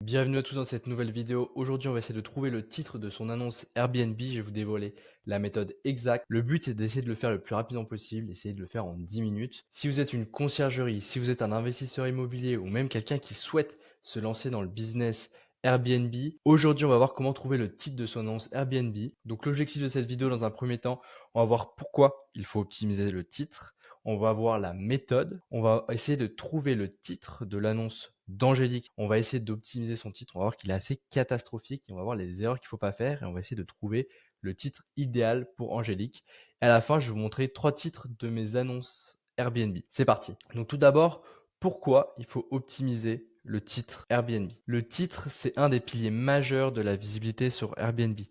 Bienvenue à tous dans cette nouvelle vidéo. Aujourd'hui, on va essayer de trouver le titre de son annonce Airbnb. Je vais vous dévoiler la méthode exacte. Le but, c'est d'essayer de le faire le plus rapidement possible, essayer de le faire en 10 minutes. Si vous êtes une conciergerie, si vous êtes un investisseur immobilier ou même quelqu'un qui souhaite se lancer dans le business Airbnb, aujourd'hui, on va voir comment trouver le titre de son annonce Airbnb. Donc, l'objectif de cette vidéo, dans un premier temps, on va voir pourquoi il faut optimiser le titre. On va voir la méthode. On va essayer de trouver le titre de l'annonce d'Angélique. On va essayer d'optimiser son titre. On va voir qu'il est assez catastrophique. Et on va voir les erreurs qu'il ne faut pas faire. Et on va essayer de trouver le titre idéal pour Angélique. Et à la fin, je vais vous montrer 3 titres de mes annonces Airbnb. C'est parti. Donc tout d'abord, pourquoi il faut optimiser le titre Airbnb? Le titre, c'est un des piliers majeurs de la visibilité sur Airbnb.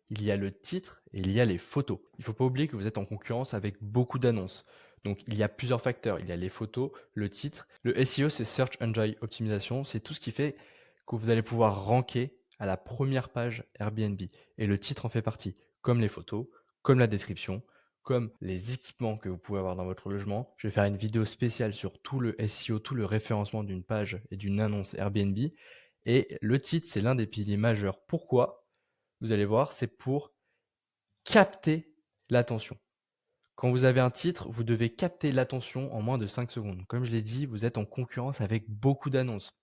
Il y a le titre et il y a les photos. Il ne faut pas oublier que vous êtes en concurrence avec beaucoup d'annonces. Donc, il y a plusieurs facteurs. Il y a les photos, le titre. Le SEO, c'est Search Engine Optimization. C'est tout ce qui fait que vous allez pouvoir ranker à la première page Airbnb. Et le titre en fait partie, comme les photos, comme la description, comme les équipements que vous pouvez avoir dans votre logement. Je vais faire une vidéo spéciale sur tout le SEO, tout le référencement d'une page et d'une annonce Airbnb. Et le titre, c'est l'un des piliers majeurs. Pourquoi? Vous allez voir, c'est pour capter l'attention. Quand vous avez un titre, vous devez capter l'attention en moins de 5 secondes. Comme je l'ai dit, vous êtes en concurrence avec beaucoup d'annonces.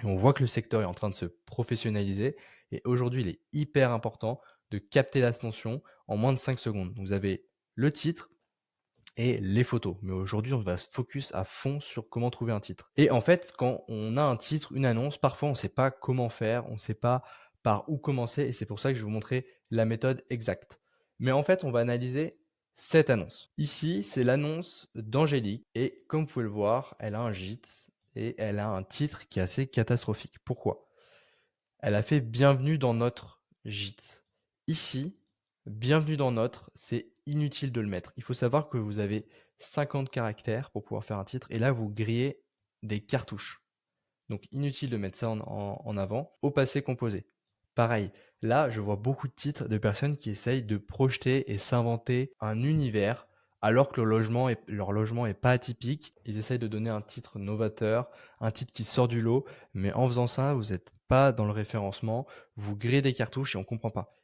Et on voit que le secteur est en train de se professionnaliser et aujourd'hui, il est hyper important de capter l'attention en moins de 5 secondes. Vous avez le titre et les photos. Mais aujourd'hui, on va se focus à fond sur comment trouver un titre. Et en fait, quand on a un titre, une annonce, parfois on ne sait pas comment faire, on ne sait pas par où commencer et c'est pour ça que je vais vous montrer la méthode exacte. Mais en fait, on va analyser cette annonce. Ici, c'est l'annonce d'Angélique et comme vous pouvez le voir, elle a un gîte et elle a un titre qui est assez catastrophique. Pourquoi? Elle a fait bienvenue dans notre gîte. Ici, bienvenue dans notre, c'est inutile de le mettre. Il faut savoir que vous avez 50 caractères pour pouvoir faire un titre et là, vous grillez des cartouches. Donc, inutile de mettre ça en avant. Au passé composé. Pareil, là, je vois beaucoup de titres de personnes qui essayent de projeter et s'inventer un univers alors que leur logement est pas atypique. Ils essayent de donner un titre novateur, un titre qui sort du lot, mais en faisant ça, vous n'êtes pas dans le référencement, vous grillez des cartouches et on comprend pas.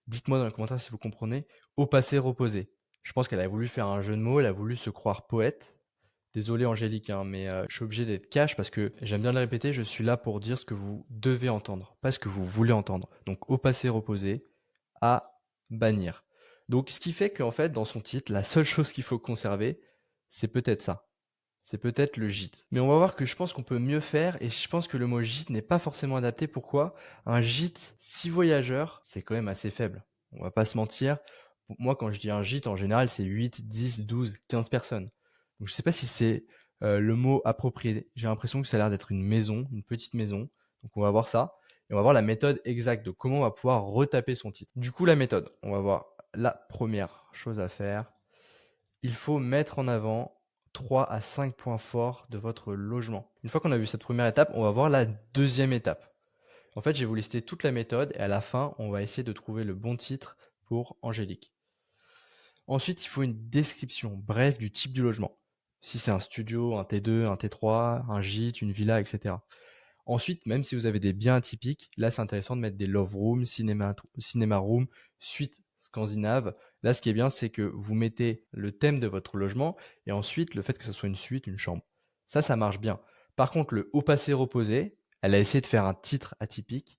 Dites-moi dans les commentaires si vous comprenez. Au passé reposé. Je pense qu'elle a voulu faire un jeu de mots, elle a voulu se croire poète. Désolé Angélique, hein, mais je suis obligé d'être cash parce que j'aime bien le répéter, je suis là pour dire ce que vous devez entendre, pas ce que vous voulez entendre. Donc au passé reposé, à bannir. Donc ce qui fait qu'en fait, dans son titre, la seule chose qu'il faut conserver, c'est peut-être ça. C'est peut-être le gîte. Mais on va voir que je pense qu'on peut mieux faire et je pense que le mot gîte n'est pas forcément adapté. Pourquoi? Un gîte 6 voyageurs, c'est quand même assez faible. On va pas se mentir. Moi, quand je dis un gîte, en général, c'est 8, 10, 12, 15 personnes. Donc je sais pas si c'est le mot approprié. J'ai l'impression que ça a l'air d'être une maison, une petite maison. Donc on va voir ça. Et on va voir la méthode exacte de comment on va pouvoir retaper son titre. Du coup, la méthode, on va voir la première chose à faire. Il faut mettre en avant 3 à 5 points forts de votre logement. Une fois qu'on a vu cette première étape, on va voir la deuxième étape. En fait, je vais vous lister toute la méthode et à la fin, on va essayer de trouver le bon titre pour Angélique. Ensuite, il faut une description brève du type du logement. Si c'est un studio, un T2, un T3, un gîte, une villa, etc. Ensuite, même si vous avez des biens atypiques, là c'est intéressant de mettre des love rooms, cinéma room, suite scandinave. Là, ce qui est bien, c'est que vous mettez le thème de votre logement et ensuite le fait que ce soit une suite, une chambre. Ça marche bien. Par contre, le haut passé reposé, elle a essayé de faire un titre atypique.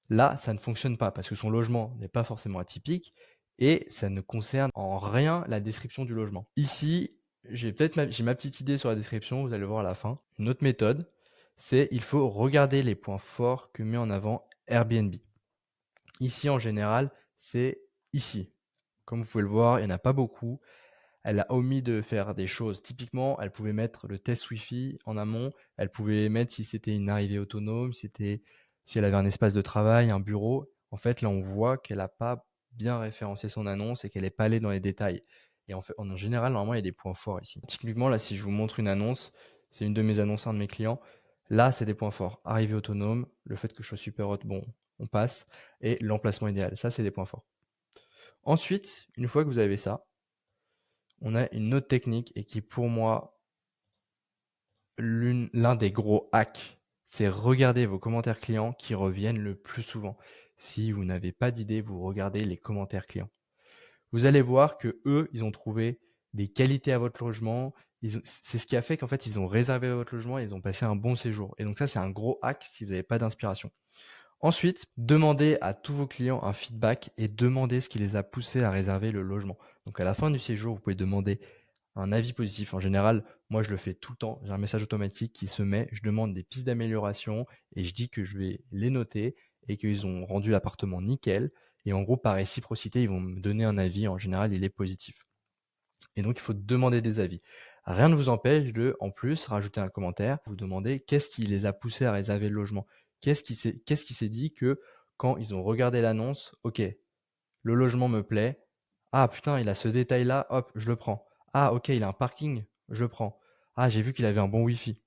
Là, ça ne fonctionne pas parce que son logement n'est pas forcément atypique et ça ne concerne en rien la description du logement. Ici, j'ai ma petite idée sur la description, vous allez le voir à la fin. Une autre méthode, c'est il faut regarder les points forts que met en avant Airbnb. Ici, en général, c'est ici. Comme vous pouvez le voir, il n'y en a pas beaucoup. Elle a omis de faire des choses. Typiquement, elle pouvait mettre le test Wi-Fi en amont. Elle pouvait mettre si c'était une arrivée autonome, si elle avait un espace de travail, un bureau. En fait, là, on voit qu'elle n'a pas bien référencé son annonce et qu'elle n'est pas allée dans les détails. Et en fait, en général, normalement, il y a des points forts ici. Typiquement, là, si je vous montre une annonce, c'est une de mes annonces, un de mes clients. Là, c'est des points forts. Arrivée autonome, le fait que je sois super hot, bon, on passe. Et l'emplacement idéal, ça, c'est des points forts. Ensuite, une fois que vous avez ça, on a une autre technique et qui pour moi l'un des gros hacks, c'est regarder vos commentaires clients qui reviennent le plus souvent. Si vous n'avez pas d'idée, vous regardez les commentaires clients. Vous allez voir que eux, ils ont trouvé des qualités à votre logement. C'est ce qui a fait qu'en fait, ils ont réservé votre logement et ils ont passé un bon séjour. Et donc ça, c'est un gros hack si vous n'avez pas d'inspiration. Ensuite, demandez à tous vos clients un feedback et demandez ce qui les a poussés à réserver le logement. Donc à la fin du séjour, vous pouvez demander un avis positif. En général, moi je le fais tout le temps. J'ai un message automatique qui se met, je demande des pistes d'amélioration et je dis que je vais les noter et qu'ils ont rendu l'appartement nickel. Et en gros, par réciprocité, ils vont me donner un avis. En général, il est positif. Et donc, il faut demander des avis. Rien ne vous empêche de, en plus, rajouter un commentaire, vous demander qu'est-ce qui les a poussés à réserver le logement. Qu'est-ce qui s'est dit que quand ils ont regardé l'annonce, ok, le logement me plaît. Ah putain, il a ce détail-là, hop, je le prends. Ah ok, il a un parking, je le prends. Ah, j'ai vu qu'il avait un bon Wi-Fi,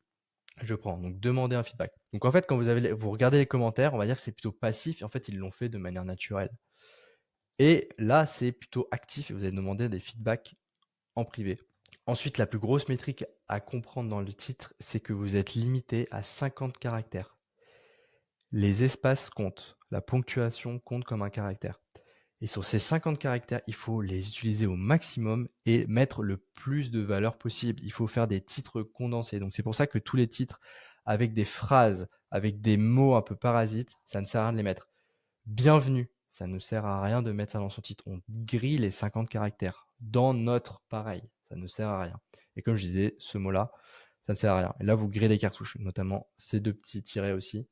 je prends. Donc, demandez un feedback. Donc, en fait, quand vous regardez les commentaires, on va dire que c'est plutôt passif et en fait, ils l'ont fait de manière naturelle. Et là, c'est plutôt actif et vous allez demander des feedbacks en privé. Ensuite, la plus grosse métrique à comprendre dans le titre, c'est que vous êtes limité à 50 caractères. Les espaces comptent, la ponctuation compte comme un caractère. Et sur ces 50 caractères, il faut les utiliser au maximum et mettre le plus de valeur possible. Il faut faire des titres condensés. Donc c'est pour ça que tous les titres avec des phrases, avec des mots un peu parasites, ça ne sert à rien de les mettre. Bienvenue, ça ne sert à rien de mettre ça dans son titre. On grille les 50 caractères. Dans notre pareil, ça ne sert à rien. Et comme je disais, ce mot-là, ça ne sert à rien. Et là, vous grillez des cartouches, notamment ces deux petits tirets aussi.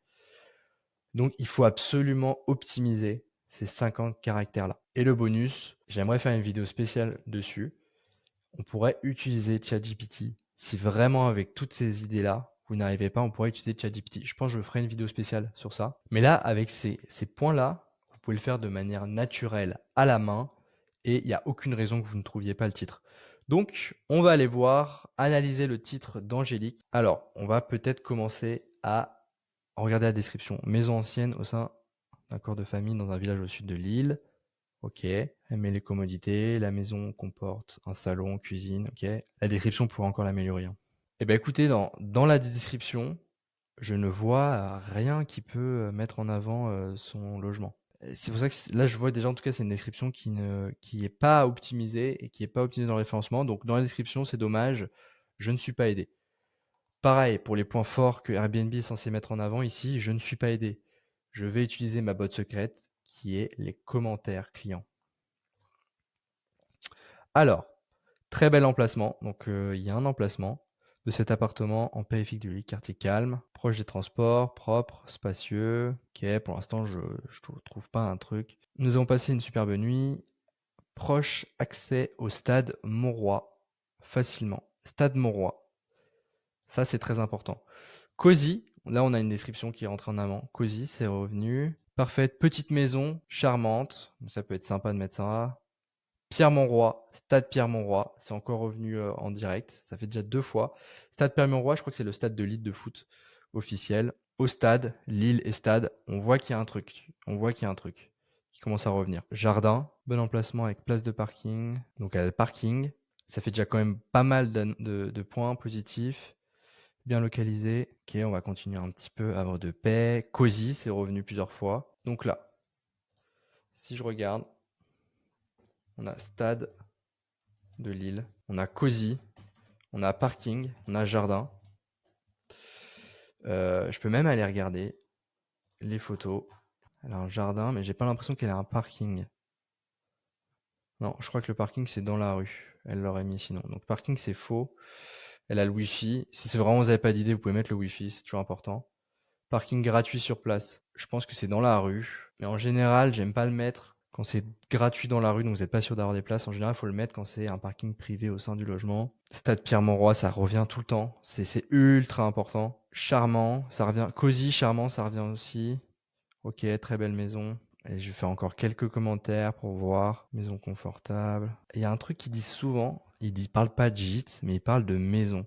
Donc, il faut absolument optimiser ces 50 caractères-là. Et le bonus, j'aimerais faire une vidéo spéciale dessus. On pourrait utiliser ChatGPT. Si vraiment avec toutes ces idées-là, vous n'arrivez pas, on pourrait utiliser ChatGPT. Je pense que je ferai une vidéo spéciale sur ça. Mais là, avec ces points-là, vous pouvez le faire de manière naturelle, à la main, et il n'y a aucune raison que vous ne trouviez pas le titre. Donc, on va aller voir, analyser le titre d'Angélique. Alors, on va peut-être commencer à regarder la description. Maison ancienne au sein d'un corps de famille dans un village au sud de l'île. Ok. Elle met les commodités. La maison comporte un salon, cuisine. Ok. La description pourrait encore l'améliorer, hein. Eh ben écoutez, dans la description, je ne vois rien qui peut mettre en avant son logement. Et c'est pour ça que là, je vois déjà, en tout cas, c'est une description qui est pas optimisée et qui est pas optimisée dans le référencement. Donc, dans la description, c'est dommage. Je ne suis pas aidé. Pareil, pour les points forts que Airbnb est censé mettre en avant ici, je ne suis pas aidé. Je vais utiliser ma botte secrète qui est les commentaires clients. Alors, très bel emplacement. Donc, il y a un emplacement de cet appartement en périphérique de l'île, quartier calme, proche des transports, propre, spacieux. Ok, pour l'instant, je ne trouve pas un truc. Nous avons passé une superbe nuit. Proche accès au stade Montroy facilement. Stade Montroy. Ça, c'est très important. Cosy, là on a une description qui est rentrée en avant. Cosy, c'est revenu. Parfaite petite maison, charmante. Ça peut être sympa de mettre ça. Pierre-Montroy, Stade Pierre-Montroy, c'est encore revenu en direct. Ça fait déjà 2 fois. Stade Pierre-Montroy, je crois que c'est le stade de Lille de foot officiel. Au stade, Lille et stade, on voit qu'il y a un truc. On voit qu'il y a un truc qui commence à revenir. Jardin, bon emplacement avec place de parking. Donc à le parking, ça fait déjà quand même pas mal de points positifs. Bien localisé. Ok, on va continuer un petit peu. Havre de paix. Cosy, c'est revenu plusieurs fois. Donc là, si je regarde, on a stade de Lille, on a Cosy, on a parking, on a jardin. Je peux même aller regarder les photos. Elle a un jardin, mais j'ai pas l'impression qu'elle a un parking. Non, je crois que le parking c'est dans la rue. Elle l'aurait mis sinon. Donc parking c'est faux. Elle a le Wi-Fi. Si c'est vraiment vous n'avez pas d'idée, vous pouvez mettre le Wi-Fi, c'est toujours important. Parking gratuit sur place. Je pense que c'est dans la rue. Mais en général, j'aime pas le mettre quand c'est gratuit dans la rue, donc vous n'êtes pas sûr d'avoir des places. En général, il faut le mettre quand c'est un parking privé au sein du logement. Stade Pierre-Montroy, ça revient tout le temps. C'est ultra important. Charmant, ça revient. Cosy, charmant, ça revient aussi. Ok, très belle maison. Et je vais faire encore quelques commentaires pour voir. Maison confortable. Il y a un truc qu'ils disent souvent. Ils parlent pas de gîte, mais ils parlent de maison.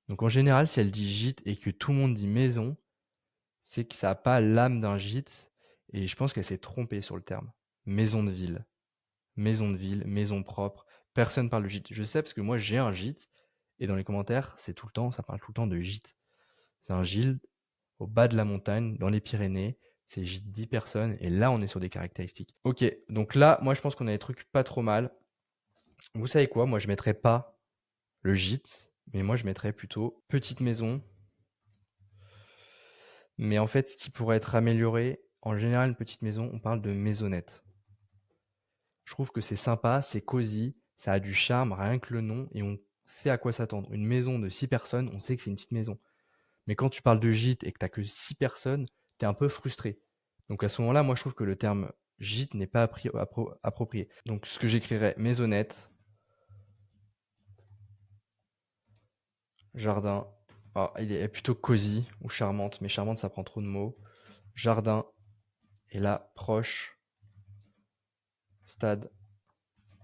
Donc en général, si elle dit gîte et que tout le monde dit maison, c'est que ça n'a pas l'âme d'un gîte. Et je pense qu'elle s'est trompée sur le terme. Maison de ville. Maison de ville, maison propre. Personne parle de gîte. Je sais parce que moi j'ai un gîte. Et dans les commentaires, c'est tout le temps, ça parle tout le temps de gîte. C'est un gîte. au bas de la montagne, dans les Pyrénées. C'est gîte 10 personnes et là, on est sur des caractéristiques. Ok, donc là, moi, je pense qu'on a des trucs pas trop mal. Vous savez quoi? Moi, je mettrais pas le gîte, mais moi, je mettrais plutôt petite maison. Mais en fait, ce qui pourrait être amélioré, en général, une petite maison, on parle de maisonnette. Je trouve que c'est sympa, c'est cosy, ça a du charme, rien que le nom, et on sait à quoi s'attendre. Une maison de 6 personnes, on sait que c'est une petite maison. Mais quand tu parles de gîte et que tu que 6 personnes, tu es un peu frustré. Donc à ce moment-là, moi je trouve que le terme gîte n'est pas approprié. Donc ce que j'écrirais, maisonnette, jardin, il est plutôt cosy ou charmante, mais charmante ça prend trop de mots. Jardin, et là, proche, stade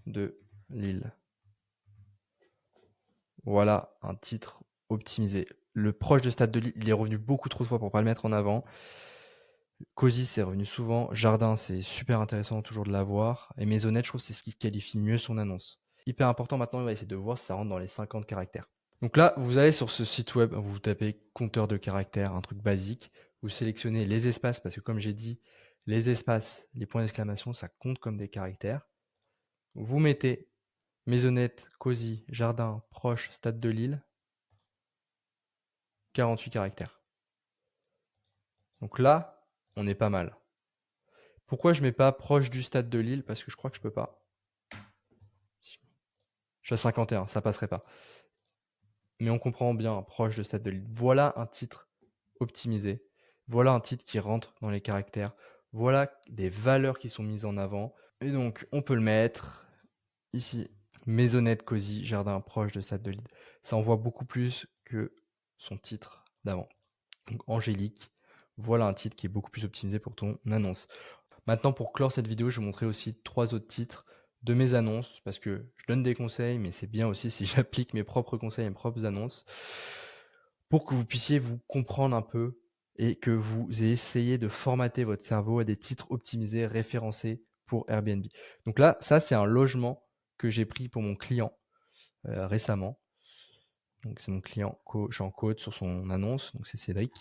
de Lille. Voilà un titre optimisé. Le proche de Stade de Lille, il est revenu beaucoup trop de fois pour pas le mettre en avant. Cosy, c'est revenu souvent. Jardin, c'est super intéressant toujours de l'avoir. Et Maisonnette, je trouve que c'est ce qui qualifie mieux son annonce. Hyper important maintenant, on va essayer de voir si ça rentre dans les 50 caractères. Donc là, vous allez sur ce site web, vous tapez compteur de caractères, un truc basique. Vous sélectionnez les espaces, parce que comme j'ai dit, les espaces, les points d'exclamation, ça compte comme des caractères. Vous mettez Maisonnette, cosy, jardin, proche, Stade de Lille. 48 caractères. Donc là, on est pas mal. Pourquoi je mets pas proche du stade de Lille? Parce que je crois que je peux pas. Je suis à 51, ça passerait pas. Mais on comprend bien, proche de stade de Lille. Voilà un titre optimisé. Voilà un titre qui rentre dans les caractères. Voilà des valeurs qui sont mises en avant. Et donc, on peut le mettre ici. Maisonnette, cosy, jardin proche de stade de Lille. Ça envoie beaucoup plus que son titre d'avant. Donc, Angélique. Voilà un titre qui est beaucoup plus optimisé pour ton annonce. Maintenant, pour clore cette vidéo, je vais vous montrer aussi 3 autres titres de mes annonces, parce que je donne des conseils, mais c'est bien aussi si j'applique mes propres conseils, mes propres annonces, pour que vous puissiez vous comprendre un peu et que vous essayez de formater votre cerveau à des titres optimisés, référencés pour Airbnb. Donc là, ça, c'est un logement que j'ai pris pour mon client récemment. Donc c'est mon client, je suis en code sur son annonce, donc c'est Cédric.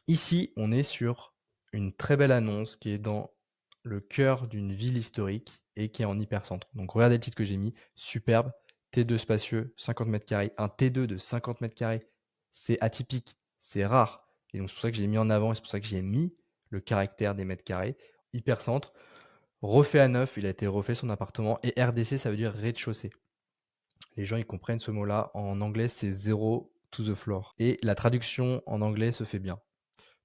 Ici, on est sur une très belle annonce qui est dans le cœur d'une ville historique et qui est en hypercentre. Donc regardez le titre que j'ai mis, superbe, T2 spacieux, 50 mètres carrés. Un T2 de 50 mètres carrés, c'est atypique, c'est rare. Et donc c'est pour ça que je l'ai mis en avant et c'est pour ça que j'ai mis le caractère des mètres carrés. Hypercentre, refait à neuf, il a été refait son appartement. Et RDC, ça veut dire rez-de-chaussée. Les gens, ils comprennent ce mot-là. En anglais, c'est zero to the floor. Et la traduction en anglais se fait bien.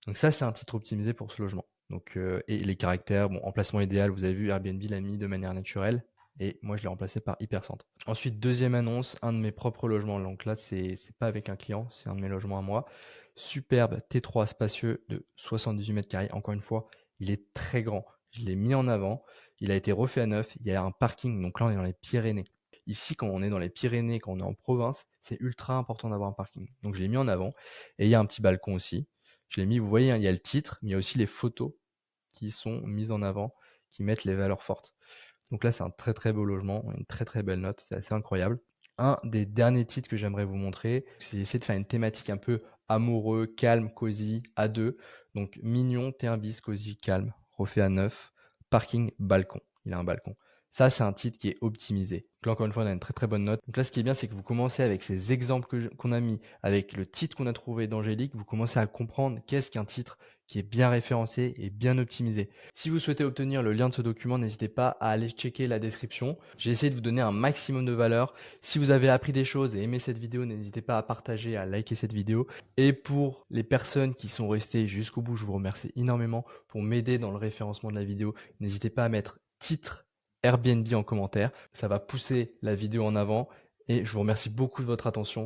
Donc ça, c'est un titre optimisé pour ce logement. Donc, et les caractères, bon, emplacement idéal, vous avez vu, Airbnb l'a mis de manière naturelle. Et moi, je l'ai remplacé par hypercentre. Ensuite, deuxième annonce, un de mes propres logements. Donc là, c'est pas avec un client, c'est un de mes logements à moi. Superbe T3 spacieux de 78 mètres carrés. Encore une fois, il est très grand. Je l'ai mis en avant. Il a été refait à neuf. Il y a un parking. Donc là, on est dans les Pyrénées. Ici, quand on est dans les Pyrénées, quand on est en province, c'est ultra important d'avoir un parking. Donc je l'ai mis en avant. Et il y a un petit balcon aussi. Je l'ai mis, vous voyez, hein, il y a le titre, mais il y a aussi les photos qui sont mises en avant, qui mettent les valeurs fortes. Donc là, c'est un très très beau logement, une très très belle note, c'est assez incroyable. Un des derniers titres que j'aimerais vous montrer, c'est essayer de faire une thématique un peu amoureux, calme, cosy, à deux. Donc mignon, T1 bis, cosy, calme, refait à neuf, parking, balcon. Il a un balcon. Ça, c'est un titre qui est optimisé. Donc là, encore une fois, on a une très très bonne note. Donc là, ce qui est bien, c'est que vous commencez avec ces exemples qu'on a mis, avec le titre qu'on a trouvé d'Angélique, vous commencez à comprendre qu'est-ce qu'un titre qui est bien référencé et bien optimisé. Si vous souhaitez obtenir le lien de ce document, n'hésitez pas à aller checker la description. J'ai essayé de vous donner un maximum de valeur. Si vous avez appris des choses et aimé cette vidéo, n'hésitez pas à partager, à liker cette vidéo. Et pour les personnes qui sont restées jusqu'au bout, je vous remercie énormément pour m'aider dans le référencement de la vidéo. N'hésitez pas à mettre titre Airbnb en commentaire. Ça va pousser la vidéo en avant et je vous remercie beaucoup de votre attention.